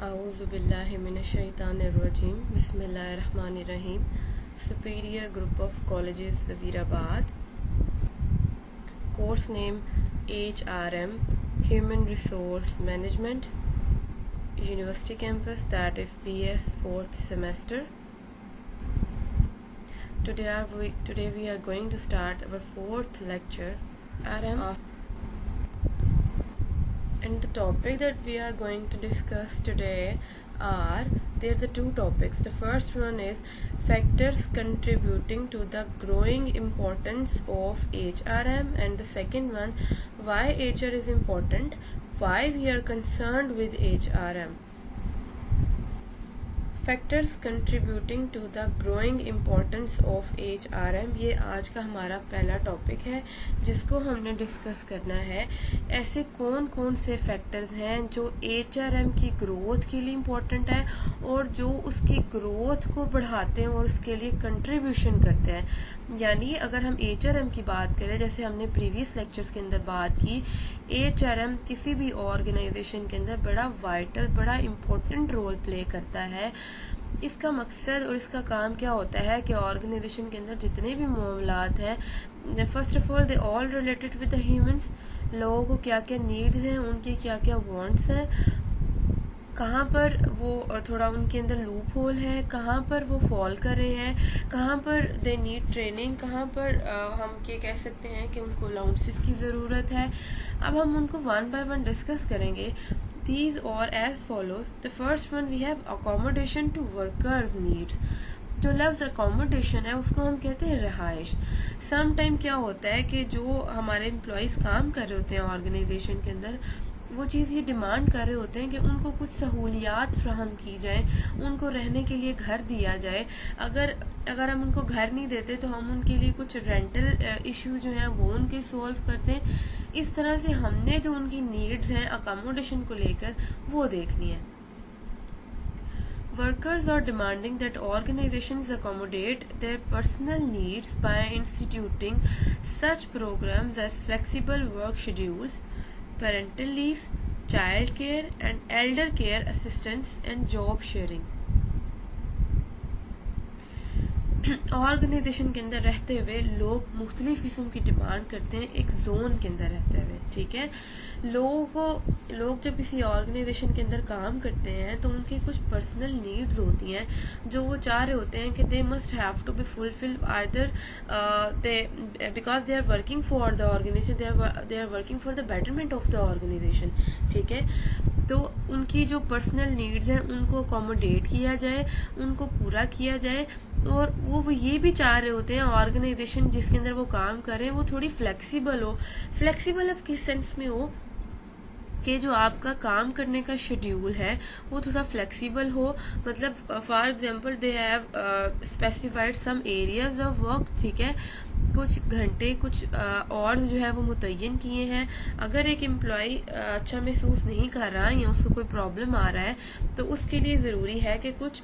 Auzubillahiminesh-shaytanir-rajim. Bismillahir-rahmanir-rahim. Superior Group of Colleges, Wazirabad. Course name HRM, Human Resource Management, University Campus, that is BS 4th semester. Today we are going to start our 4th lecture, RM. And the topic that we are going to discuss today are, there are the two topics. The first one is factors contributing to the growing importance of HRM, and the second one, why HR is important, why we are concerned with HRM. Factors contributing to the growing importance of HRM, ये आज का हमारा पहला topic है जिसको हमने discuss करना है। ऐसे कौन कौन से फैक्टर्स हैं जो HRM की ग्रोथ के लिए इम्पोर्टेंट है और जो उसकी ग्रोथ को बढ़ाते हैं और उसके लिए कंट्रीब्यूशन करते हैं। यानी अगर हम HRM की बात करें, जैसे हमने प्रीवियस लेक्चर्स के अंदर बात की, HRM किसी भी ऑर्गेनाइजेशन के अंदर बड़ा वाइटल, बड़ा इम्पोर्टेंट रोल प्ले करता है। इसका मकसद और इसका काम क्या होता है कि ऑर्गेनाइजेशन के अंदर जितने भी मामलात हैं, first of all they all related with the humans. लोगों को क्या क्या नीड्स हैं, उनके क्या क्या वांट्स हैं, कहाँ पर वो थोड़ा उनके अंदर लूप होल है, कहाँ पर वो फॉल कर रहे हैं, कहाँ पर दे नीड ट्रेनिंग, कहाँ पर हम ये कह सकते हैं कि उनको अलाउंसेस की ज़रूरत है। अब हम उनको वन बाय वन डिस्कस करेंगे। These are as follows. The first one, we have accommodation to workers' needs. जो लफ्ज़ अकोमोडेशन है उसको हम कहते हैं रहाइश। सम टाइम क्या होता है कि जो हमारे एम्प्लॉयज़ काम कर रहे होते हैं ऑर्गेनाइजेशन के अंदर, वो चीज़ ये डिमांड कर रहे होते हैं कि उनको कुछ सहूलियात फ्राहम की जाए, उनको रहने के लिए घर दिया जाए। अगर हम उनको घर नहीं देते तो हम उनके लिए कुछ रेंटल इश्यू जो हैं वो उनके सॉल्व करते हैं। इस तरह से हमने जो उनकी नीड्स हैं अकोमोडेशन को लेकर वो देखनी है। Workers are demanding that organizations accommodate their personal needs by instituting such programs as flexible work schedules, parental leaves, child care and elder care assistance and job sharing. Organisation के अंदर रहते हुए लोग मुख्तलिफ किस्म की डिमांड करते हैं एक जोन के अंदर रहते हुए, ठीक है। लोग जब किसी ऑर्गेनाइजेशन के अंदर काम करते हैं तो उनकी कुछ पर्सनल नीड्स होती हैं जो वो चाह रहे होते हैं कि they must have to be fulfilled either they because they are working for the organisation, they are working for the betterment of the organisation, ठीक है। तो उनकी जो पर्सनल नीड्स हैं उनको अकोमोडेट किया जाए, उनको पूरा किया जाए, और वो ये भी चाह रहे होते हैं ऑर्गेनाइजेशन जिसके अंदर वो काम कर रहे हैं वो थोड़ी फ्लेक्सिबल हो। फ्लेक्सिबल अब किस सेंस में हो कि जो आपका काम करने का शेड्यूल है वो थोड़ा फ्लेक्सिबल हो। मतलब for example they have specified some areas of work, ठीक है। कुछ घंटे, कुछ और जो है वो मुतय्यन किए हैं। अगर एक एम्प्लॉय अच्छा महसूस नहीं कर रहा या उसको कोई प्रॉब्लम आ रहा है तो उसके लिए ज़रूरी है कि कुछ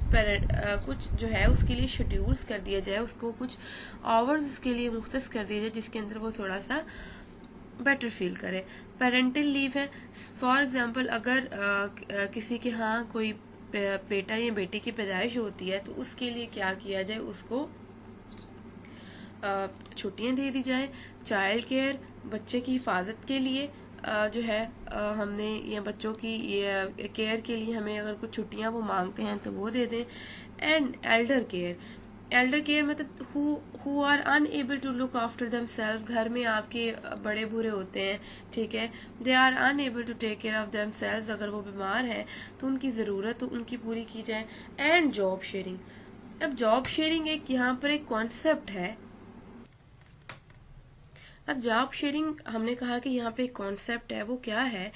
जो है उसके लिए शेड्यूल्स कर दिया जाए, उसको कुछ आवर्स उसके लिए मुख्तस कर दिया जाए जिसके अंदर वो थोड़ा सा बेटर फील करे। पेरेंटल लीव है, फॉर एग्जांपल अगर किसी के यहाँ कोई बेटा या बेटी की पैदाइश होती है तो उसके लिए क्या किया जाए, उसको छुट्टियां दे दी जाए। चाइल्ड केयर, बच्चे की हिफाजत के लिए जो है हमने या बच्चों की केयर के लिए हमें अगर कुछ छुट्टियां वो मांगते हैं तो वो दे दें। एंड एल्डर केयर मतलब who are unable to look after themselves, घर में आपके बड़े बूढ़े होते हैं, ठीक है, they are unable to take care of themselves, अगर वो बीमार हैं तो उनकी ज़रूरत तो उनकी पूरी की जाए। एंड जॉब शेयरिंग, अब जॉब शेयरिंग एक यहाँ पर एक कॉन्सेप्ट है। अब जॉब शेयरिंग हमने कहा कि यहाँ पे एक कॉन्सेप्ट है, वो क्या है?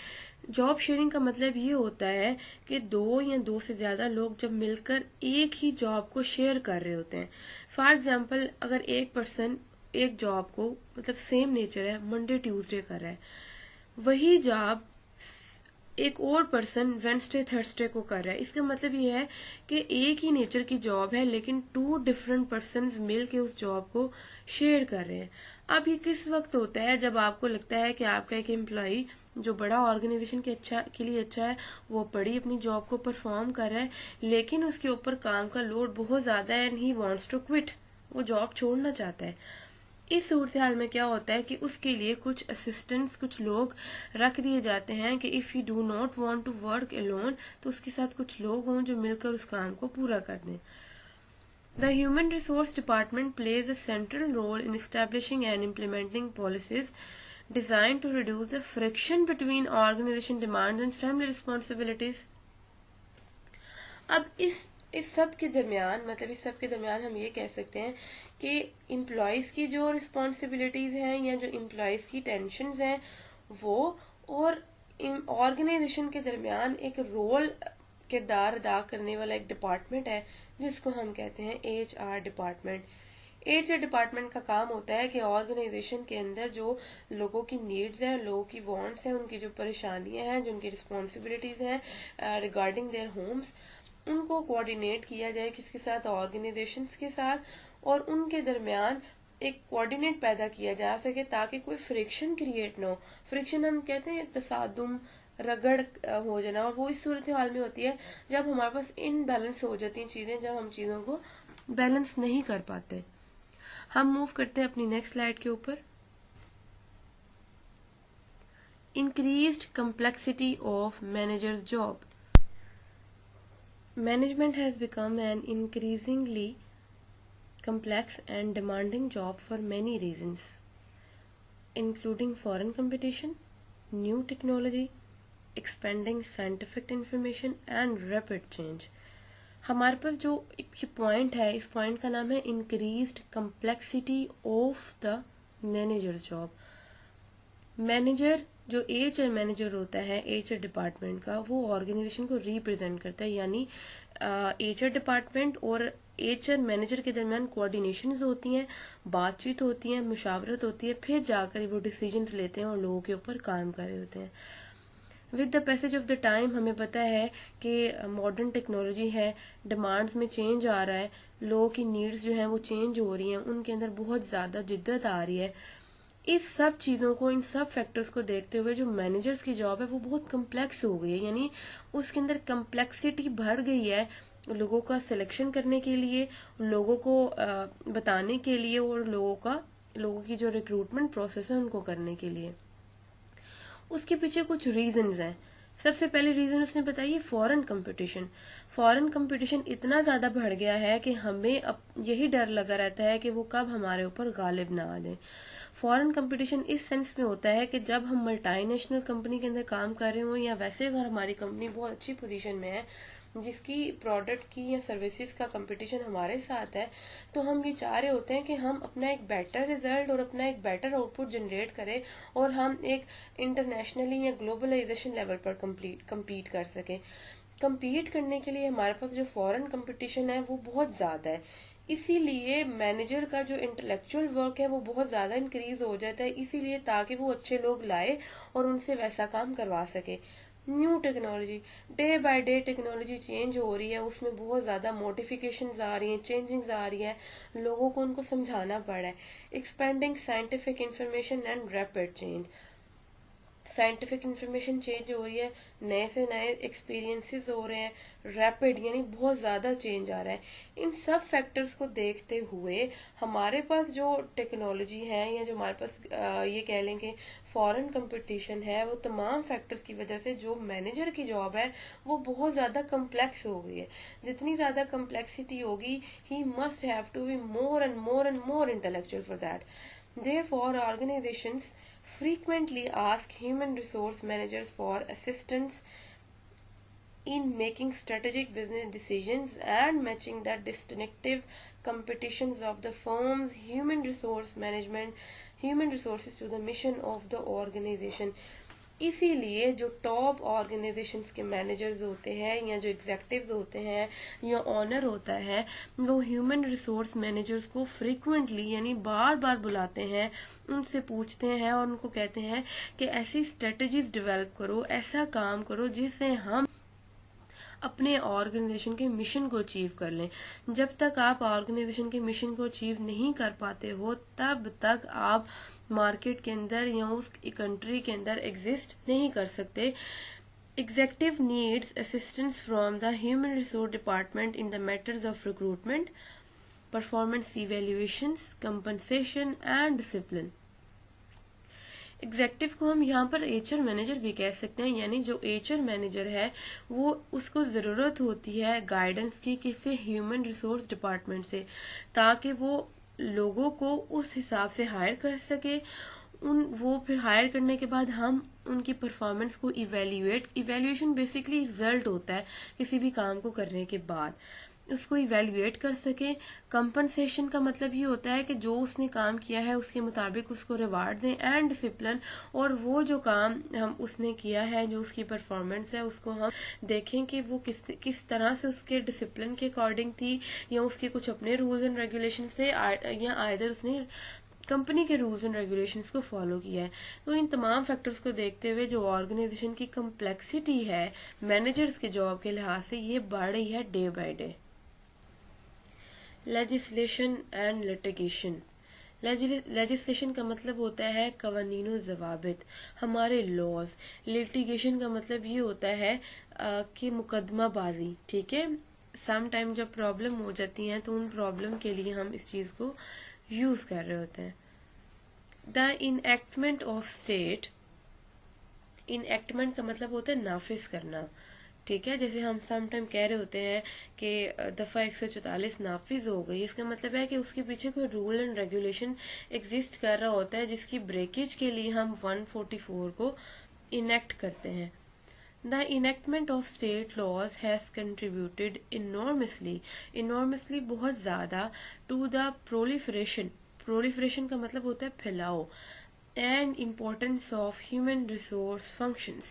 जॉब शेयरिंग का मतलब ये होता है कि दो या दो से ज़्यादा लोग जब मिलकर एक ही जॉब को शेयर कर रहे होते हैं। फॉर एग्जांपल अगर एक पर्सन एक जॉब को, मतलब सेम नेचर है, मंडे ट्यूसडे कर रहा है, वही जॉब एक और पर्सन वेंसडे थर्सडे को कर रहा है। इसका मतलब ये है कि एक ही नेचर की जॉब है लेकिन टू डिफरेंट पर्सन मिल के उस जॉब को शेयर कर रहे हैं। अब ये किस वक्त होता है? जब आपको लगता है कि आपका एक एम्प्लॉई जो बड़ा ऑर्गेनाइजेशन के लिए अच्छा है वो बड़ी अपनी जॉब को परफॉर्म कर रहा है, लेकिन उसके ऊपर काम का लोड बहुत ज़्यादा है and he wants to quit, वो जॉब छोड़ना चाहता है। इस सूरत हाल में क्या होता है कि उसके लिए कुछ असिस्टेंट्स, कुछ लोग रख दिए जाते हैं कि if you do not want to work alone, तो उसके साथ कुछ लोग हों जो मिलकर उस काम को पूरा कर दें। The Human Resource Department plays a central role in establishing and implementing policies designed to reduce the friction between organization demands and family responsibilities. अब इस सब के दरमियान, मतलब इस सब के दरमियान हम ये कह सकते हैं कि एम्प्लॉयज़ की जो रिस्पॉन्सिबिलिटीज़ हैं या जो एम्प्लॉयज़ की टेंशन्स हैं वो, और ऑर्गेनाइजेशन के दरमियान एक रोल किरदार अदा करने वाला एक डिपार्टमेंट है जिसको हम कहते हैं HR डिपार्टमेंट। HR डिपार्टमेंट का काम होता है कि ऑर्गेनाइजेशन के अंदर जो लोगों की नीड्स हैं, लोगों की वांट्स हैं, उनकी जो परेशानियां हैं, जो उनकी रिस्पॉन्सिबिलिटीज़ हैं रिगार्डिंग देयर होम्स, उनको कोऑर्डिनेट किया जाए किसके साथ, ऑर्गेनाइजेशंस के साथ, और उनके दरमियान एक कोऑर्डिनेट पैदा किया जा सके ताकि कोई फ्रिक्शन क्रिएट ना हो। फ्रिक्शन हम कहते हैं तसादुम, रगड़ हो जाना, और वो इस सूरत हाल में होती है जब हमारे पास इनबैलेंस हो जाती हैं चीज़ें, जब हम चीज़ों को बैलेंस नहीं कर पाते। हम मूव करते हैं अपनी नेक्स्ट स्लाइड के ऊपर। Increased complexity of managers job. Management has become an increasingly complex and demanding job for many reasons, including foreign competition, new technology, expanding scientific information and rapid change. हमारे पास जो ये point है, इस point का नाम है increased complexity of the manager job. Manager जो HR manager होता है HR डिपार्टमेंट का, वो ऑर्गेनाइजेशन को रिप्रेजेंट करता है, यानी HR डिपार्टमेंट और HR मैनेजर के दरमियान कोऑर्डिनेशंस होती हैं, बातचीत होती है, मुशावरत होती है, फिर जाकर वो डिसीजंस लेते हैं और लोगों के ऊपर काम कर रहे होते हैं। With the passage of the time हमें पता है कि मॉडर्न टेक्नोलॉजी है, डिमांड्स में चेंज आ रहा है, लोगों की नीड्स जो हैं वो चेंज हो रही हैं, उनके अंदर बहुत ज़्यादा जिद्दत आ रही है। इस सब चीज़ों को, इन सब फैक्टर्स को देखते हुए जो मैनेजर्स की जॉब है वो बहुत कम्प्लेक्स हो गई है, यानी उसके अंदर कम्प्लेक्सिटी बढ़ गई है लोगों का सिलेक्शन करने के लिए, लोगों को बताने के लिए, और लोगों की जो रिक्रूटमेंट प्रोसेस है उनको करने के लिए। उसके पीछे कुछ रीजंस हैं। सबसे पहले रीजन उसने बताई है फॉरेन कंपटीशन। फॉरेन कंपटीशन इतना ज़्यादा बढ़ गया है कि हमें अब यही डर लगा रहता है कि वो कब हमारे ऊपर गालिब ना आ जाए। फॉरेन कंपटीशन इस सेंस में होता है कि जब हम मल्टीनेशनल कंपनी के अंदर काम कर रहे हों, या वैसे अगर हमारी कंपनी बहुत अच्छी पोजीशन में है जिसकी प्रोडक्ट की या सर्विसेज का कंपटीशन हमारे साथ है, तो हम ये चाह रहे होते हैं कि हम अपना एक बेटर रिजल्ट और अपना एक बेटर आउटपुट जनरेट करें और हम एक इंटरनेशनली या ग्लोबलाइजेशन लेवल पर कम्पीट कर सकें। कम्पीट करने के लिए हमारे पास जो फॉरेन कंपटीशन है वो बहुत ज़्यादा है, इसीलिए मैनेजर का जो इंटेलेक्चुअल वर्क है वो बहुत ज़्यादा इंक्रीज हो जाता है, इसीलिए ताकि वो अच्छे लोग लाए और उनसे वैसा काम करवा सके। New technology, day by day technology change हो रही है, उसमें बहुत ज़्यादा मॉडिफिकेशंस आ रही हैं, चेंजिंग्स आ रही हैं, लोगों को उनको समझाना पड़ रहा है। Expanding scientific information and rapid change, scientific information change हो रही है, नए से नए एक्सपीरियंसेस हो रहे हैं, रैपिड यानी बहुत ज़्यादा चेंज आ रहा है। इन सब फैक्टर्स को देखते हुए हमारे पास जो टेक्नोलॉजी है या जो हमारे पास ये कह लें कि फॉरेन कंपटीशन है, वो तमाम फैक्टर्स की वजह से जो मैनेजर की जॉब है वो बहुत ज़्यादा कम्प्लेक्स हो गई है। जितनी ज़्यादा कम्प्लेक्सिटी होगी, he must have to be more and more and more intellectual for that. Therefore, organizations frequently ask human resource managers for assistance in making strategic business decisions and matching the distinctive competitions of the firm's human resources to the mission of the organization. इसीलिए जो top organisations के managers होते हैं या जो एग्जेक्टिव्स होते हैं या ऑनर होता है, वो ह्यूमन रिसोर्स मैनेजर्स को फ्रीक्वेंटली यानी बार बार बुलाते हैं, उनसे पूछते हैं और उनको कहते हैं कि ऐसी स्ट्रेटजीज डेवलप करो, ऐसा काम करो जिससे हम अपने ऑर्गेनाइजेशन के मिशन को अचीव कर लें। जब तक आप ऑर्गेनाइजेशन के मिशन को अचीव नहीं कर पाते हो तब तक आप मार्केट के अंदर या उस कंट्री के अंदर एग्जिस्ट नहीं कर सकते। Executive needs assistance from the Human Resource Department in the matters of recruitment, performance evaluations, compensation and discipline. Executive को हम यहाँ पर एचआर मैनेजर भी कह सकते हैं, यानी जो एचआर मैनेजर है वो उसको ज़रूरत होती है गाइडेंस की किसी ह्यूमन रिसोर्स डिपार्टमेंट से, ताकि वो लोगों को उस हिसाब से हायर कर सके। वो फिर हायर करने के बाद हम उनकी परफॉर्मेंस को इवेल्युएशन बेसिकली रिजल्ट होता है किसी भी काम को करने के बाद, उसको इवेल्युएट कर सके। कंपनसेशन का मतलब ये होता है कि जो उसने काम किया है उसके मुताबिक उसको रिवार्ड दें। एंड डिसिप्लिन, और वो जो काम हम उसने किया है, जो उसकी परफॉर्मेंस है, उसको हम देखें कि वो किस तरह से उसके डिसिप्लिन के अकॉर्डिंग थी, या उसके कुछ अपने रूल्स एंड रेगुलेशन थे, या आइदर उसने कंपनी के रूल्स एंड रेगुलेशंस को फॉलो किया है। तो इन तमाम फैक्टर्स को देखते हुए जो ऑर्गेनाइजेशन की कम्प्लेक्सिटी है मैनेजर्स के जॉब के लिहाज से, ये बढ़ रही है day by day. Legislation and litigation. Legislation का मतलब होता है कवानीन व ज़वाबित, हमारे लॉज। लिटिगेशन का मतलब ये होता है कि मुकदमाबाजी, ठीक है। सम टाइम जब प्रॉब्लम हो जाती हैं तो उन प्रॉब्लम के लिए हम इस चीज़ को यूज कर रहे होते हैं। The enactment of state. Enactment का मतलब होता है नाफिज करना, ठीक है। जैसे हम सम टाइम कह रहे होते हैं कि दफ़ा 144 नाफिज हो गई, इसका मतलब है कि उसके पीछे कोई रूल एंड रेगुलेशन एग्जिस्ट कर रहा होता है जिसकी ब्रेकेज के लिए हम 144 को इनेक्ट करते हैं। The enactment of state laws has contributed enormously बहुत ज़्यादा to the proliferation का मतलब होता है फैलाव, and importance of human resource functions।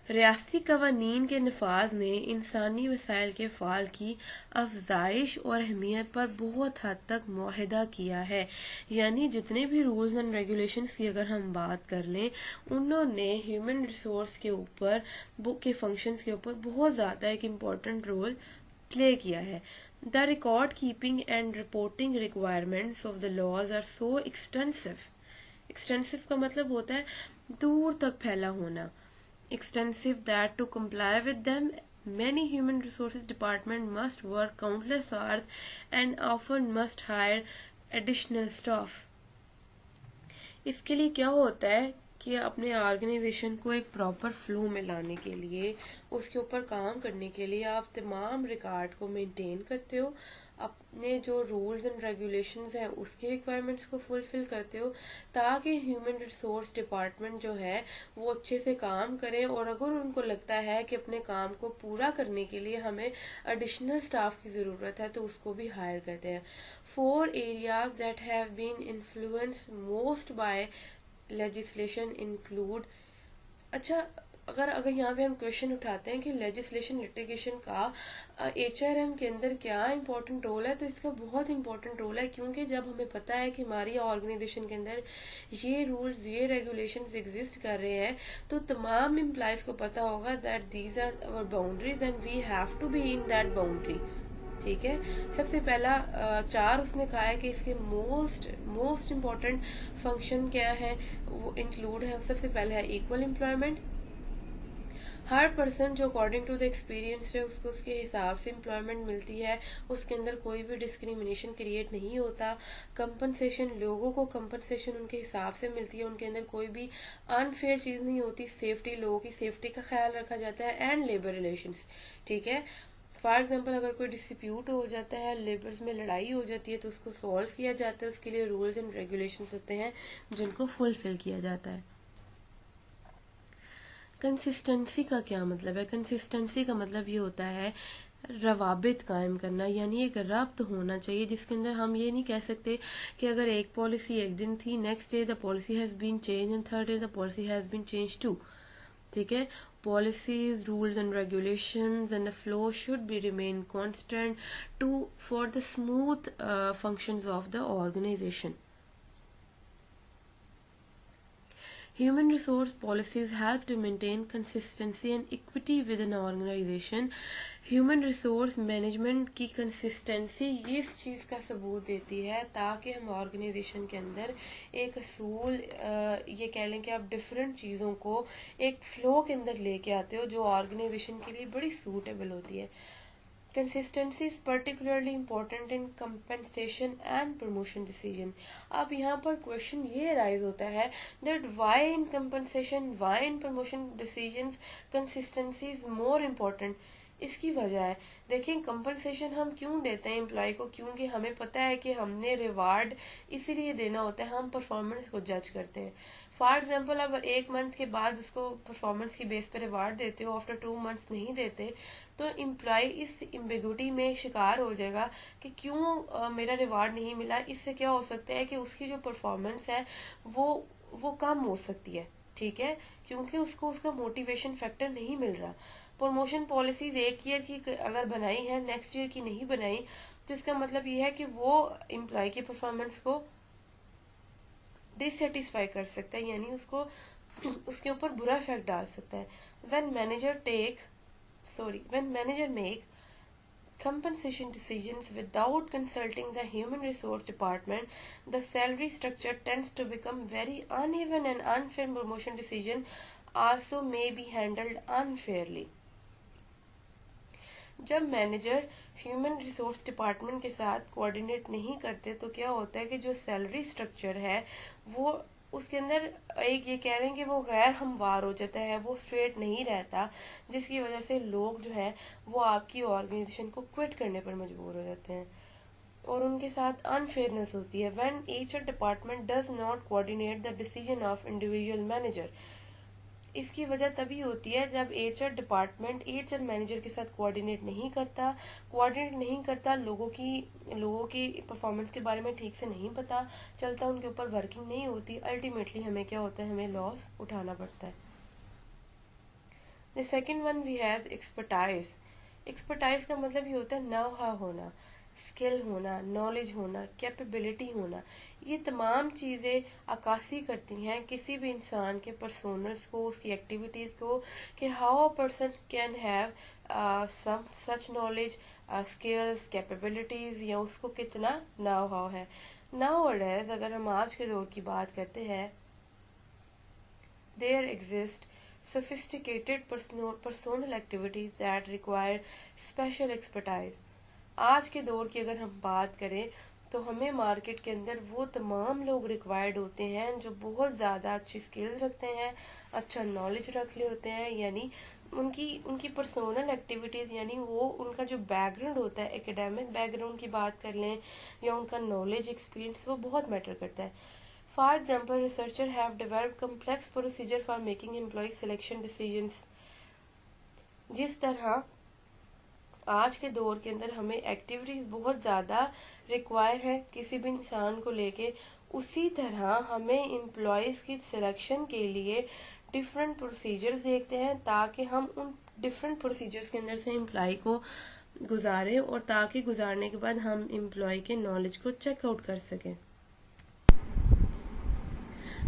रियासती कवानीन के नफाज ने इंसानी वसाइल के फ़ाल की अफजाइश और अहमियत पर बहुत हद तक मुआहदा किया है। यानी जितने भी रूल्स एंड रेगुलेशंस की अगर हम बात कर लें, उन्होंने ह्यूमन रिसोर्स के ऊपर के फंक्शंस के ऊपर बहुत ज़्यादा एक इम्पॉर्टेंट रोल प्ले किया है। The record keeping and reporting requirements of the laws are so extensive का मतलब होता है दूर तक फैला होना। Extensive that to comply with them, many human resources department must work countless hours and often must hire additional staff। इसके लिए क्या होता है कि अपने ऑर्गेनाइजेशन को एक प्रॉपर फ्लो में लाने के लिए, उसके ऊपर काम करने के लिए आप तमाम रिकॉर्ड को मेंटेन करते हो, अपने जो रूल्स एंड रेगुलेशंस हैं उसके रिक्वायरमेंट्स को फुलफिल करते हो, ताकि ह्यूमन रिसोर्स डिपार्टमेंट जो है वो अच्छे से काम करें। और अगर उनको लगता है कि अपने काम को पूरा करने के लिए हमें एडिशनल स्टाफ की ज़रूरत है तो उसको भी हायर करते हैं। 4 areas that have been influenced most by legislation include. अच्छा, अगर यहाँ पे हम क्वेश्चन उठाते हैं कि लेजिस्लेशन लिटिगेशन का एचआरएम के अंदर क्या इंपॉर्टेंट रोल है, तो इसका बहुत इंपॉर्टेंट रोल है, क्योंकि जब हमें पता है कि हमारी ऑर्गेनाइजेशन के अंदर ये रूल्स, ये रेगुलेशंस एग्जिस्ट कर रहे हैं, तो तमाम एम्प्लॉयज को पता होगा that these are our boundaries and we have to be in that boundary, ठीक है। सबसे पहला 4 उसने कहा है कि इसके मोस्ट इम्पॉर्टेंट फंक्शन क्या है, वो इंक्लूड है। सबसे पहला है इक्वल एम्प्लॉयमेंट। हर पर्सन जो अकॉर्डिंग टू द एक्सपीरियंस है उसको उसके हिसाब से एम्प्लॉयमेंट मिलती है, उसके अंदर कोई भी डिस्क्रिमिनेशन क्रिएट नहीं होता। कंपनसेशन, लोगों को कंपनसेशन उनके हिसाब से मिलती है, उनके अंदर कोई भी अनफेयर चीज़ नहीं होती। सेफ्टी, लोगों की सेफ्टी का ख्याल रखा जाता है। एंड लेबर रिलेशंस, ठीक है। फॉर एग्जाम्पल अगर कोई डिस्प्यूट हो जाता है, लेबर्स में लड़ाई हो जाती है, तो उसको सॉल्व किया जाता है, उसके लिए रूल्स एंड रेगुलेशंस होते हैं जिनको फुलफिल किया जाता है। कंसिस्टेंसी का क्या मतलब है? कंसिस्टेंसी का मतलब ये होता है रवाबित कायम करना, यानी एक रब्त होना चाहिए जिसके अंदर हम ये नहीं कह सकते कि अगर एक पॉलिसी एक दिन थी, next day the policy has been change and third day the policy has been change too, ठीक है। Policies, rules and regulations and the flow should be remain constant to for the smooth functions of the organisation. Human resource policies help to maintain consistency and equity within an organization. Human resource management की consistency ये इस चीज़ का सबूत देती है ताकि हम organisation के अंदर एक असूल ये कह लें कि आप डिफरेंट चीज़ों को एक फ़्लो के अंदर लेके आते हो जो ऑर्गेनाइजेशन के लिए बड़ी सूटेबल होती है. Consistency is particularly important in compensation and promotion decision. अब यहाँ पर क्वेश्चन ये राइज होता है that why in compensation, why in promotion decisions consistency is more important. इसकी वजह है, देखिए कंपनसेशन हम क्यों देते हैं एम्प्लॉय को, क्योंकि हमें पता है कि हमने रिवार्ड इसीलिए देना होता है, हम परफॉर्मेंस को जज करते हैं. फॉर एग्जांपल अब 1 मंथ के बाद उसको परफॉर्मेंस की बेस पे रिवार्ड देते हो, आफ्टर 2 मंथ्स नहीं देते, तो एम्प्लॉय इस एम्बिग्युइटी में शिकार हो जाएगा कि क्यों मेरा रिवार्ड नहीं मिला. इससे क्या हो सकता है कि उसकी जो परफॉर्मेंस है वो कम हो सकती है, ठीक है, क्योंकि उसको उसका मोटिवेशन फैक्टर नहीं मिल रहा. प्रमोशन पॉलिसीज 1 ईयर की अगर बनाई है, नेक्स्ट ईयर की नहीं बनाई, तो इसका मतलब ये है कि वो एम्प्लॉय की परफॉर्मेंस को डिससेटिस्फाई कर सकता है, यानी उसको उसके ऊपर बुरा इफेक्ट डाल सकता है. when manager make compensation decisions without consulting the human resource department, the salary structure tends to become very uneven and unfair promotion decision also may be handled unfairly. जब मैनेजर ह्यूमन रिसोर्स डिपार्टमेंट के साथ coordinate नहीं करते तो क्या होता है कि जो सैलरी स्ट्रक्चर है वो उसके अंदर एक ये कह लें कि वो गैर हमवार हो जाता है, वो स्ट्रेट नहीं रहता, जिसकी वजह से लोग जो है वो आपकी ऑर्गेनाइजेशन को क्विट करने पर मजबूर हो जाते हैं और उनके साथ अनफेयरनेस होती है. When HR department does not coordinate the decision of individual manager, इसकी वजह तभी होती है जब एचआर डिपार्टमेंट एचआर मैनेजर के साथ कोऑर्डिनेट नहीं करता, लोगों की परफॉर्मेंस के बारे में ठीक से नहीं पता चलता, उनके ऊपर वर्किंग नहीं होती. अल्टीमेटली हमें क्या होता है, हमें लॉस उठाना पड़ता है. The second one we have expertise. Expertise का मतलब ये होता है नो हाउ होना, स्किल होना, नॉलेज होना, कैपेबिलिटी होना. ये तमाम चीज़ें अक्कासी करती हैं किसी भी इंसान के पर्सोनल्स को, उसकी एक्टिविटीज़ को, कि how a person can have some such knowledge, skills, capabilities, या उसको कितना नाउ हाउ है. नाउअडेज अगर हम आज के दौर की बात करते हैं, there exist sophisticated personal activities that require special expertise. आज के दौर की अगर हम बात करें तो हमें मार्केट के अंदर वो तमाम लोग रिक्वायर्ड होते हैं जो बहुत ज़्यादा अच्छी स्किल्स रखते हैं, अच्छा नॉलेज रख ले होते हैं, यानी उनकी पर्सनल एक्टिविटीज़, यानी वो उनका जो बैकग्राउंड होता है, एकेडमिक बैकग्राउंड की बात कर लें या उनका नॉलेज एक्सपीरियंस, वो बहुत मैटर करता है. For example, researcher have developed complex procedure for making employ selection decisions. जिस तरह आज के दौर के अंदर हमें एक्टिविटीज़ बहुत ज़्यादा रिक्वायर है किसी भी इंसान को लेके, उसी तरह हमें एम्प्लॉयज़ की सिलेक्शन के लिए डिफरेंट प्रोसीजर्स देखते हैं ताकि हम उन डिफरेंट प्रोसीजर्स के अंदर से एम्प्लॉय को गुजारें और ताकि गुजारने के बाद हम एम्प्लॉय के नॉलेज को चेकआउट कर सकें.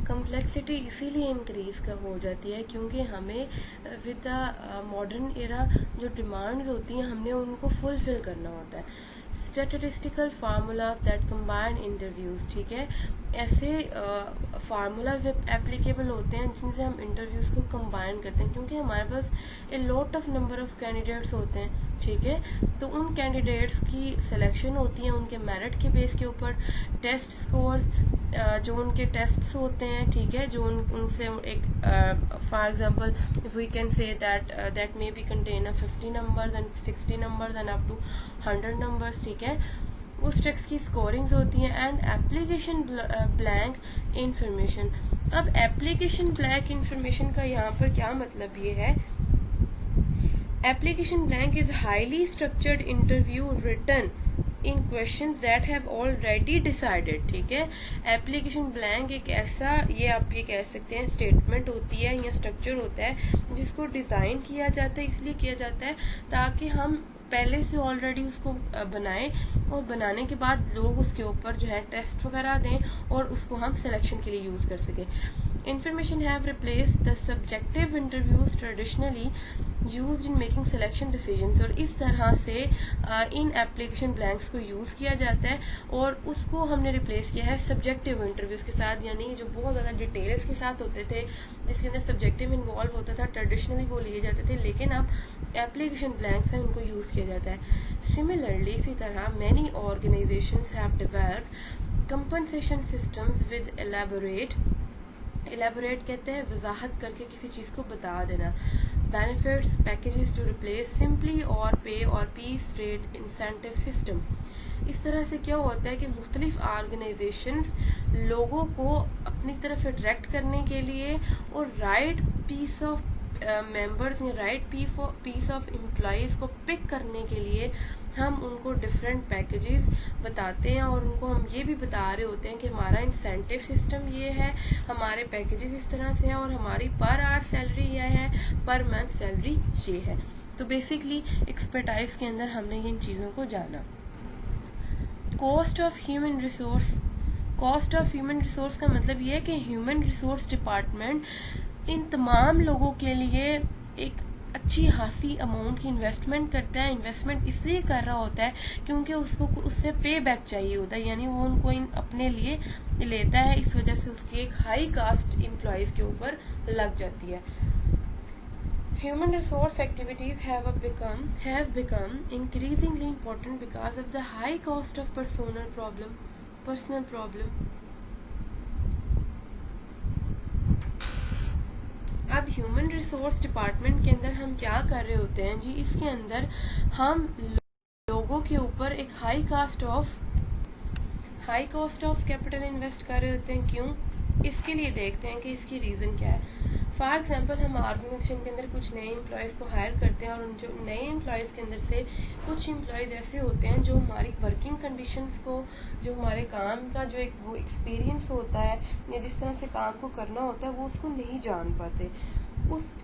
कम्प्लेक्सिटी इसीलिए इंक्रीज़ का हो जाती है क्योंकि हमें विद द मॉडर्न एरा जो डिमांड्स होती हैं हमने उनको फुलफिल करना होता है. Statistical formula that combine interviews, ठीक है, ऐसे फार्मूलाज एप्लीकेबल होते हैं जिनसे हम इंटरव्यूज़ को कंबाइन करते हैं क्योंकि हमारे पास a lot of number of candidates होते हैं, ठीक है, तो उन कैंडिडेट्स की सिलेक्शन होती है उनके मेरिट के बेस के ऊपर. टेस्ट स्कोर्स, जो उनके टेस्ट्स होते हैं, ठीक है, जो उनसे एक for example we can say that may be contain 50 numbers and 60 numbers and up to 100 numbers, ठीक है, उस टेक्स्ट की स्कोरिंग्स होती हैं. And application blank information. अब एप्लीकेशन ब्लैंक इंफॉर्मेशन का यहाँ पर क्या मतलब ये है, application blank is highly structured interview written in questions that have already decided, ठीक है. एप्लीकेशन ब्लैंक एक ऐसा, ये आप ये कह सकते हैं, स्टेटमेंट होती है या स्ट्रक्चर होता है जिसको डिज़ाइन किया जाता है, इसलिए किया जाता है ताकि हम पहले से ऑलरेडी उसको बनाएं और बनाने के बाद लोग उसके ऊपर जो है टेस्ट वगैरह दें और उसको हम सिलेक्शन के लिए यूज़ कर सकें. Information have replaced the subjective interviews traditionally used in making selection decisions, और इस तरह से इन एप्लीकेशन ब्लैंक्स को यूज़ किया जाता है और उसको हमने रिप्लेस किया है सब्जेक्टिव इंटरव्यूज़ के साथ, यानी जो बहुत ज़्यादा डिटेल्स के साथ होते थे जिसके अंदर सब्जेक्टिव इन्वॉल्व होता था, ट्रेडिशनली वो लिए जाते थे, लेकिन अब एप्लीकेशन ब्लैंक्स हैं उनको यूज़ किया जाता है। सिमिलरली इसी तरह many organizations have developed compensation systems with elaborate कहते हैं वजाहत करके किसी चीज़ को बता देना, benefits packages to replace simply और पे और पीस रेट इंसेंटिव सिस्टम। इस तरह से क्या होता है कि मुख्तलिफ ऑर्गेनाइजेशंस लोगों को अपनी तरफ अट्रैक्ट करने के लिए और राइट पीस ऑफ मेंबर्स या राइट पीस ऑफ एम्प्लॉयज़ को पिक करने के लिए हम उनको डिफरेंट पैकेजेस बताते हैं और उनको हम ये भी बता रहे होते हैं कि हमारा इंसेंटिव सिस्टम ये है, हमारे पैकेजेस इस तरह से हैं और हमारी पर आवर सैलरी ये है, पर मंथ सैलरी ये है। तो बेसिकली एक्सपर्टाइज के अंदर हमने इन चीज़ों को जाना। कॉस्ट ऑफ ह्यूमन रिसोर्स का मतलब ये है कि ह्यूमन रिसोर्स डिपार्टमेंट इन तमाम लोगों के लिए एक अच्छी खासी अमाउंट की इन्वेस्टमेंट करता है। इन्वेस्टमेंट इसलिए कर रहा होता है क्योंकि उसको उससे पे बैक चाहिए होता है, यानी वो उनको अपने लिए लेता है, इस वजह से उसकी एक हाई कास्ट एम्प्लॉयज़ के ऊपर लग जाती है। Human resource activities have become increasingly important because of the high cost of personal problem. अब ह्यूमन रिसोर्स डिपार्टमेंट के अंदर हम क्या कर रहे होते हैं जी, इसके अंदर हम लोगों के ऊपर एक high cost of capital invest कर रहे होते हैं। क्यों? इसके लिए देखते हैं कि इसकी रीज़न क्या है। फॉर एग्जांपल हम ऑर्गेनाइजेशन के अंदर कुछ नए एम्प्लॉयज़ को हायर करते हैं और उन जो नए एम्प्लॉयज़ के अंदर से कुछ एम्प्लॉयज़ ऐसे होते हैं जो हमारी वर्किंग कंडीशंस को, जो हमारे काम का जो एक वो एक्सपीरियंस होता है या जिस तरह से काम को करना होता है वो उसको नहीं जान पाते।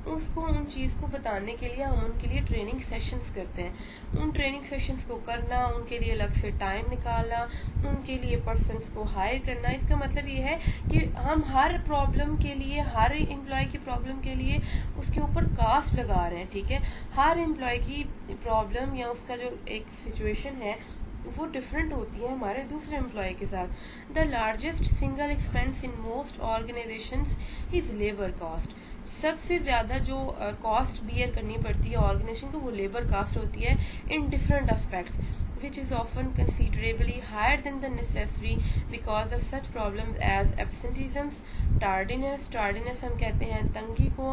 उसको उन चीज़ को बताने के लिए हम उनके लिए ट्रेनिंग सेशंस करते हैं। उन ट्रेनिंग सेशंस को करना, उनके लिए अलग से टाइम निकालना, उनके लिए पर्सनस को हायर करना, इसका मतलब ये है कि हम हर प्रॉब्लम के लिए, हर एम्प्लॉय की प्रॉब्लम के लिए उसके ऊपर कास्ट लगा रहे हैं। ठीक है, हर एम्प्लॉय की प्रॉब्लम या उसका जो एक सिचुएशन है वो डिफरेंट होती है हमारे दूसरे एम्प्लॉय के साथ। The largest single expense in most organisations is labour cost. सबसे ज़्यादा जो कॉस्ट बियर करनी पड़ती है ऑर्गेनाइजेशन को वो लेबर कॉस्ट होती है in different aspects, which is often considerably higher than the necessary because of such problems as absenteeisms, tardiness हम कहते हैं तंगी को,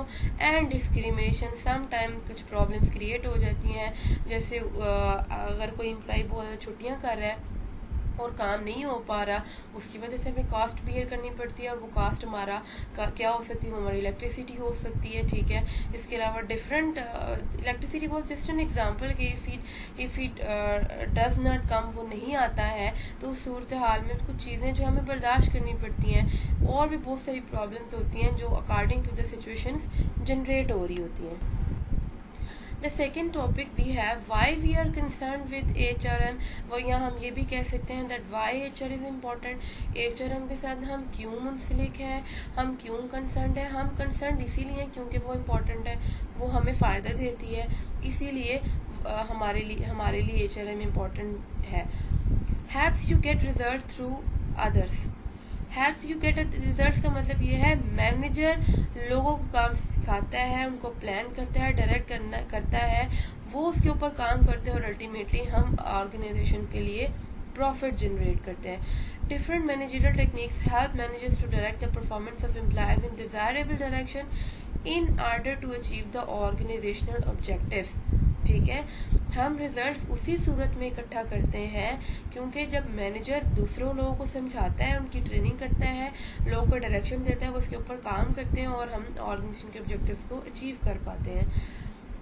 and discrimination। sometimes कुछ problems create हो जाती हैं, जैसे अगर कोई एम्प्लॉय बहुत ज़्यादा छुट्टियाँ कर रहा है और काम नहीं हो पा रहा, उसकी वजह से हमें कास्ट बियर करनी पड़ती है और वो कास्ट हमारा क्या हो सकती है, हमारी इलेक्ट्रिसिटी हो सकती है। ठीक है, इसके अलावा different electricity was just an example कि if it does not come, वो नहीं आता है, तो उस सूरत हाल में कुछ चीज़ें जो हमें बर्दाश्त करनी पड़ती हैं और भी बहुत सारी प्रॉब्लम्स होती हैं जो according to the situations generate हो रही होती हैं। The second topic we have why we are concerned with HRM। वो यहाँ हम ये भी कह सकते हैं that why HR is important। HRM के साथ हम क्यों मुंसलिक हैं, हम क्यों कंसर्न हैं। हम कंसर्न इसीलिए क्योंकि वो इम्पोर्टेंट है, वो हमें फ़ायदा देती है, इसीलिए हमारे लिए HRM इम्पोर्टेंट है। Helps you get result through others। Helps you get results का मतलब ये है मैनेजर लोगों को काम सिखाता है, उनको प्लान करता है, डायरेक्ट करता है, वो उसके ऊपर काम करते हैं और अल्टीमेटली हम ऑर्गेनाइजेशन के लिए प्रॉफिट जनरेट करते हैं। Different managerial techniques help managers to direct the performance of employees in desirable direction in order to achieve the organizational objectives. ठीक है, हम रिजल्ट्स उसी सूरत में इकट्ठा करते हैं क्योंकि जब मैनेजर दूसरों लोगों को समझाता है, उनकी ट्रेनिंग करता है, लोगों को डायरेक्शन देता है, वो उसके ऊपर काम करते हैं और हम ऑर्गेनाइजेशन के ऑब्जेक्टिव्स को अचीव कर पाते हैं।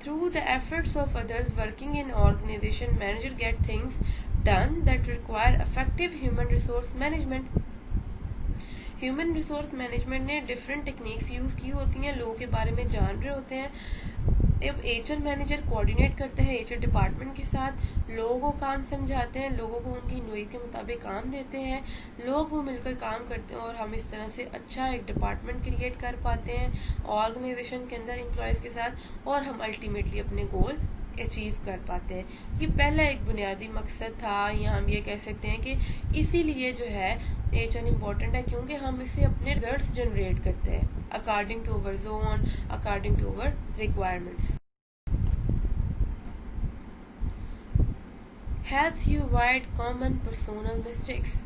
Through the efforts of others working in organization manager get things done that require effective human resource management. Human resource management ने डिफरेंट टेक्निक्स यूज़ की होती हैं, लोगों के बारे में जान रहे होते हैं अब एचआर मैनेजर कोऑर्डिनेट करते हैं एचआर डिपार्टमेंट के साथ, लोगों को काम समझाते हैं, लोगों को उनकी नीड के मुताबिक काम देते हैं, लोग वो मिलकर काम करते हैं और हम इस तरह से अच्छा एक डिपार्टमेंट क्रिएट कर पाते हैं ऑर्गेनाइजेशन के अंदर एम्प्लॉयज़ के साथ, और हम अल्टीमेटली अपने गोल अचीव कर पाते हैं। ये पहला एक बुनियादी मकसद था, या हम ये कह सकते हैं कि इसीलिए जो है एचआर इम्पोर्टेंट है, क्योंकि हम इससे अपने रिजल्ट्स जनरेट करते हैं according to our zone, according to our requirements. Helps you avoid common personal mistakes.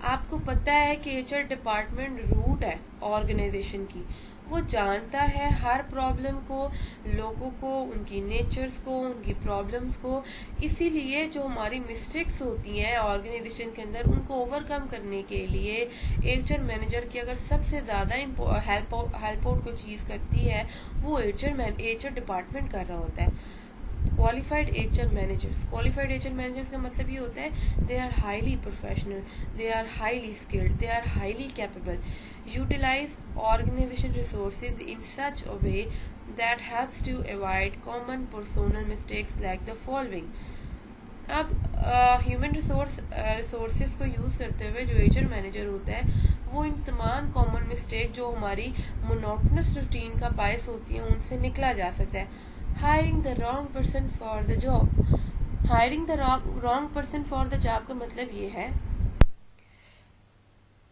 आपको पता है कि एचआर डिपार्टमेंट रूट है ऑर्गेनाइजेशन की, वो जानता है हर प्रॉब्लम को, लोगों को, उनकी नेचर्स को, उनकी प्रॉब्लम्स को। इसीलिए जो हमारी मिस्टेक्स होती हैं ऑर्गेनाइजेशन के अंदर, उनको ओवरकम करने के लिए एचआर मैनेजर की अगर सबसे ज़्यादा हेल्प आउट कोई चीज़ करती है, वो एचआर डिपार्टमेंट कर रहा होता है। क्वालिफाइड एचआर मैनेजर्स का मतलब ये होता है they are highly professional, they are highly skilled, they are highly capable, utilize organization resources in such a way that helps to avoid common personal mistakes like the following. अब human resources को use करते हुए जो HR manager होता है, वो इन तमाम common mistake जो हमारी मोनोटोनस रूटीन का बायस होती है, उनसे निकला जा सकता है। Hiring the wrong person for the job. Hiring the wrong person for the job का मतलब ये है,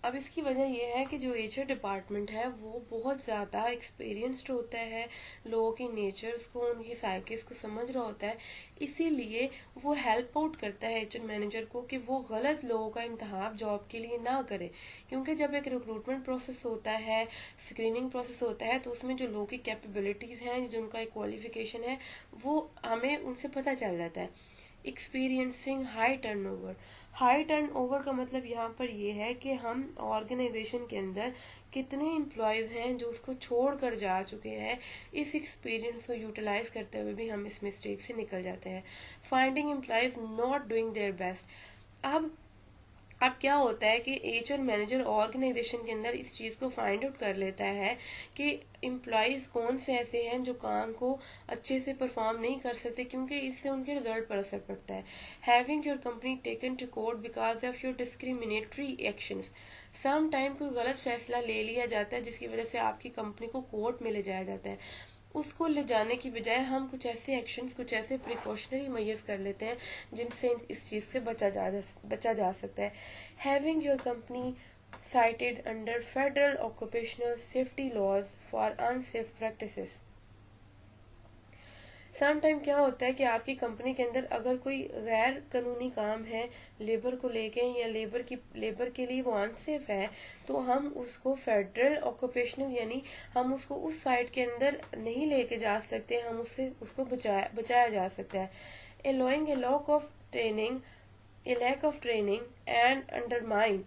अब इसकी वजह यह है कि जो एचआर डिपार्टमेंट है वो बहुत ज़्यादा एक्सपीरियंस्ड होता है, लोगों की नेचर्स को, उनकी साइकिस को समझ रहा होता है। इसीलिए वो हेल्प आउट करता है एचआर मैनेजर को कि वो गलत लोगों का इंतखाब जॉब के लिए ना करे, क्योंकि जब एक रिक्रूटमेंट प्रोसेस होता है, स्क्रीनिंग प्रोसेस होता है, तो उसमें जो लोगों की कैपेबिलिटीज़ हैं, जो उनका एक क्वालिफिकेशन है, वो हमें उनसे पता चल जाता है। एक्सपीरियंसिंग हाई टर्नओवर का मतलब यहाँ पर ये है कि हम ऑर्गेनाइजेशन के अंदर कितने एम्प्लॉयज़ हैं जो उसको छोड़ कर जा चुके हैं। इस एक्सपीरियंस को यूटिलाइज करते हुए भी हम इस मिस्टेक से निकल जाते हैं। Finding employees not doing their best. अब क्या होता है कि एचआर मैनेजर ऑर्गेनाइजेशन के अंदर इस चीज़ को फाइंड आउट कर लेता है कि एम्प्लॉयज़ कौन से ऐसे हैं जो काम को अच्छे से परफॉर्म नहीं कर सकते, क्योंकि इससे उनके रिजल्ट पर असर पड़ता है। Having your company taken to court because of your discriminatory actions. Some time कोई गलत फैसला ले लिया जाता है जिसकी वजह से आपकी कंपनी को कोर्ट में ले जाया जाता है। उसको ले जाने की बजाय हम कुछ ऐसे एक्शंस, कुछ ऐसे प्रिकॉशनरी मेजर्स कर लेते हैं जिनसे इस चीज़ से बचा जा सकता है। Having your company cited under federal occupational safety laws for unsafe practices। Some time क्या होता है कि आपकी कंपनी के अंदर अगर कोई गैर कानूनी काम है लेबर को लेके, या लेबर के लिए वो अनसेफ है, तो हम उसको फेडरल ऑक्यूपेशनल, यानी हम उसको उस साइट के अंदर नहीं लेके जा सकते, हम उसको बचाया जा सकता है। Allowing a lack of training and undermine.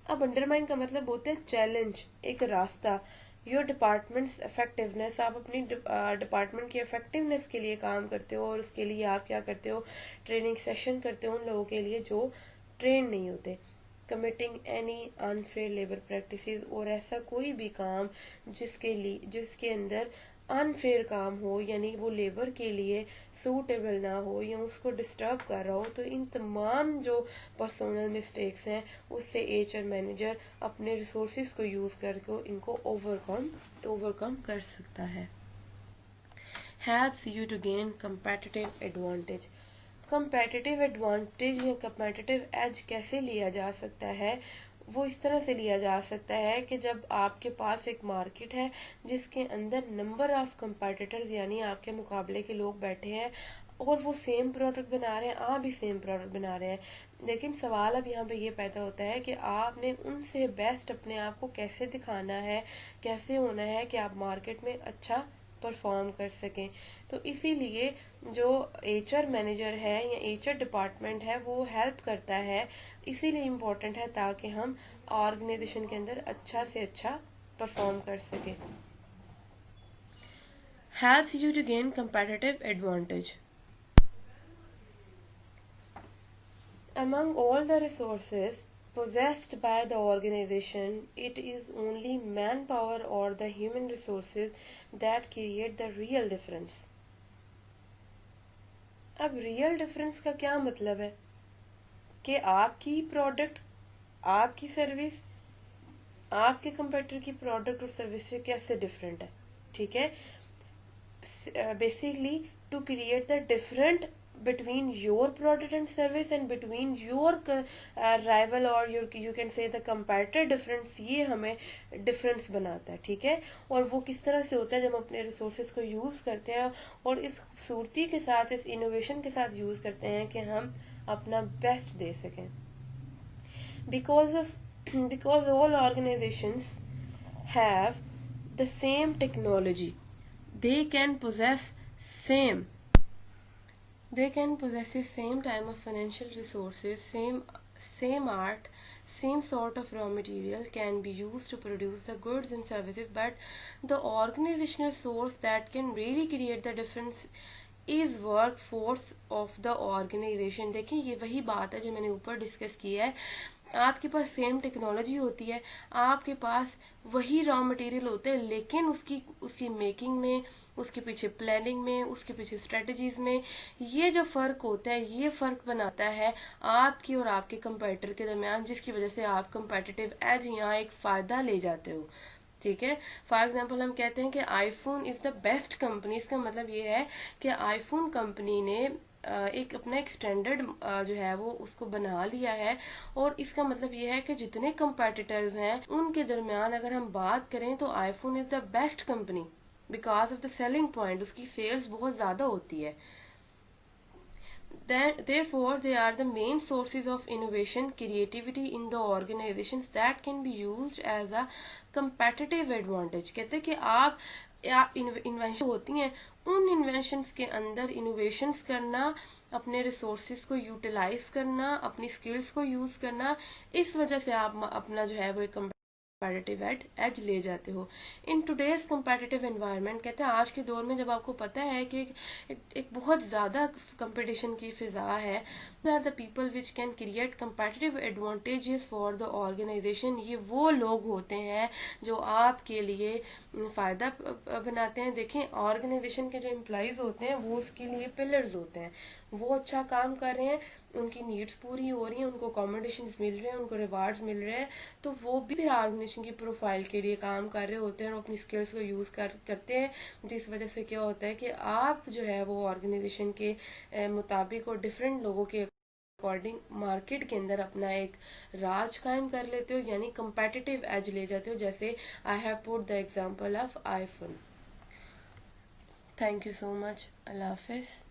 अब अंडरमाइन का मतलब होता है चैलेंज, एक रास्ता। योर डिपार्टमेंट्स इफेक्टिवनेस, आप अपनी डिपार्टमेंट की इफेक्टिवनेस के लिए काम करते हो, और उसके लिए आप क्या करते हो, ट्रेनिंग सेशन करते हो उन लोगों के लिए जो ट्रेन नहीं होते। Committing any unfair labour practices, और ऐसा कोई भी काम जिसके अंदर अनफेयर काम हो, यानी वो लेबर के लिए सूटेबल ना हो या उसको डिस्टर्ब कर रहा हो, तो इन तमाम जो पर्सनल मिस्टेक्स हैं उससे एचआर मैनेजर अपने रिसोर्सेज को यूज़ करके इनको ओवरकम कर सकता है। Helps you to gain competitive advantage. Competitive advantage या कंपेटिटिव एज कैसे लिया जा सकता है, वो इस तरह से लिया जा सकता है कि जब आपके पास एक मार्केट है जिसके अंदर नंबर ऑफ कंपेटिटर्स, यानी आपके मुकाबले के लोग बैठे हैं, और वो सेम प्रोडक्ट बना रहे हैं, आप भी सेम प्रोडक्ट बना रहे हैं, लेकिन सवाल अब यहाँ पे ये पैदा होता है कि आपने उनसे बेस्ट अपने आप को कैसे दिखाना है, कैसे होना है कि आप मार्केट में अच्छा परफॉर्म कर सकें। तो इसीलिए जो एचआर मैनेजर है या एचआर डिपार्टमेंट है वो हेल्प करता है, इसीलिए इम्पोर्टेंट है ताकि हम ऑर्गेनाइजेशन के अंदर अच्छा से अच्छा परफॉर्म कर सकें। Helps you to gain competitive advantage. Among all the resources possessed by the organization, it is only manpower or the human resources that create the real difference. अब रियल डिफरेंस का क्या मतलब है कि आपकी प्रोडक्ट, आपकी सर्विस आपके competitor की प्रोडक्ट और सर्विस से कैसे डिफरेंट है. ठीक है, basically to create the different between your product and service and between your rival or you can say the competitor difference, ये हमें डिफरेंस बनाता है. ठीक है, और वो किस तरह से होता है जब हम अपने रिसोर्सेज को यूज़ करते हैं और इस खूबसूरती के साथ, इस इनोवेशन के साथ यूज़ करते हैं कि हम अपना बेस्ट दे सकें. because all organizations have the same technology, they can possess same same time of financial resources, same art, same sort of raw material can be used to produce the goods and services, but the organizational source that can really create the difference is workforce of the organization. देखिए ये वही बात है जो मैंने ऊपर discuss किया है. आपके पास सेम टेक्नोलॉजी होती है, आपके पास वही रॉ मटेरियल होते हैं, लेकिन उसकी मेकिंग में, उसके पीछे प्लानिंग में, उसके पीछे स्ट्रेटजीज में ये जो फर्क होता है, ये फर्क बनाता है आपकी और आपके कंपेटिटर के दरमियान, जिसकी वजह से आप कंपेटिटिव एज यहाँ एक फायदा ले जाते हो. ठीक है, फॉर एग्जाम्पल हम कहते हैं कि iPhone is the best company. इसका मतलब ये है कि आईफोन कंपनी ने एक अपना एक स्टैंडर्ड जो है वो उसको बना लिया है, और इसका मतलब ये है कि जितने कंपेटिटर्स हैं उनके दरमियान अगर हम बात करें तो iPhone is the best company because of the selling point. उसकी सेल्स बहुत ज्यादा होती है. Therefore, they are the main sources of innovation, creativity in the organizations that can be used as a competitive advantage. कहते हैं कि आप invention होती हैं, उन इन्वेंशंस के अंदर इनोवेशंस करना, अपने रिसोर्सेज को यूटिलाइज करना, अपनी स्किल्स को यूज करना, इस वजह से आप अपना जो है वो एक कंपेटिटिव एज ले जाते हो. इन टुडेज कंपेटिटिव एनवायरनमेंट, कहते हैं आज के दौर में जब आपको पता है कि एक बहुत ज़्यादा कंपटीशन की फिजा है, are the people which can create competitive advantages for the organization. ये वो लोग होते हैं जो आपके लिए फ़ायदा बनाते हैं. देखें, ऑर्गेनाइजेशन के जो एम्प्लॉयज़ होते हैं वो उसके लिए पिलर्स होते हैं. वो अच्छा काम कर रहे हैं, उनकी नीड्स पूरी हो रही हैं, उनको अकोमोडेशन मिल रहे हैं, उनको रिवार्ड्स मिल रहे हैं, तो वो भी फिर ऑर्गेनाइजेशन की प्रोफाइल के लिए काम कर रहे होते हैं और अपनी स्किल्स को यूज़ करते हैं. जिस वजह से क्या होता है कि आप जो है वो ऑर्गेनाइजेशन के मुताबिक और डिफरेंट लोगों के अकॉर्डिंग मार्केट के अंदर अपना एक राज कायम कर लेते हो, यानी कंपेटिटिव एज ले जाते हो. जैसे I have put the example of iPhone. Thank you so much. अल्लाह हाफिज़.